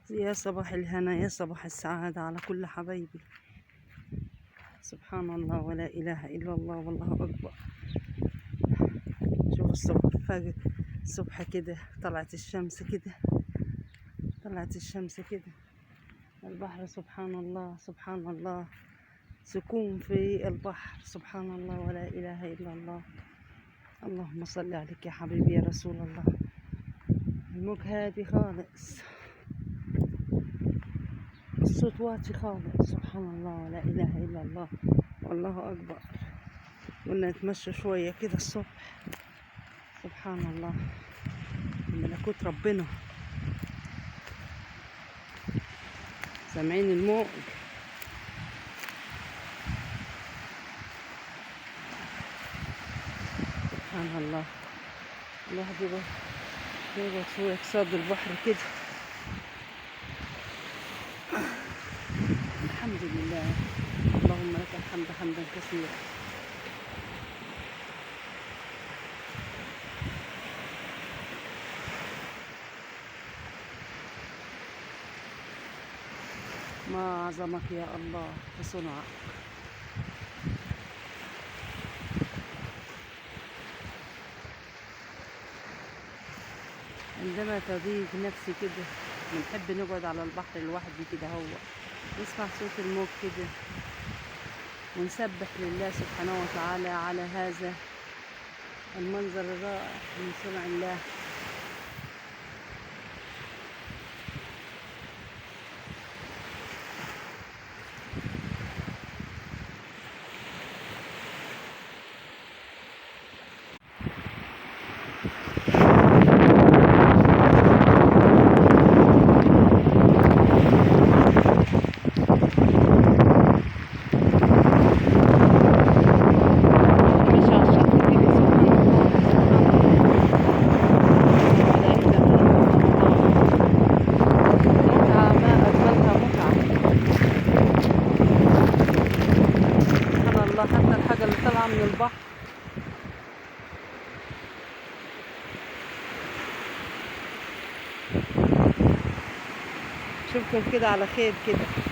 يا صباح الهنا، يا صباح السعادة على كل حبايبي. سبحان الله ولا إله إلا الله والله أكبر. شوف الصبح فجر الصبح كده، طلعت الشمس كده، طلعت الشمس كده. البحر سبحان الله سبحان الله، سكون في البحر سبحان الله ولا إله إلا الله. اللهم صل عليك يا حبيبي يا رسول الله. الموج هادي خالص، الصوت واطي خالص سبحان الله ولا إله إلا الله والله أكبر. قلنا نتمشى شوية كده الصبح. سبحان الله، ملكوت ربنا. سامعين الموج؟ سبحان الله. الواحد يقعد شوية قصاد البحر كده. الحمد لله، اللهم لك الحمد حمدا كثيرا. ما أعظمك يا الله في صنعك. عندما تضيق نفسي كده بنحب نقعد على البحر لوحدي كده، هو نسمع صوت الموج كده ونسبح لله سبحانه وتعالى على هذا المنظر الرائع من صنع الله. حتى الحاجة اللي طالعة من البحر شوفكم كده على خير كده.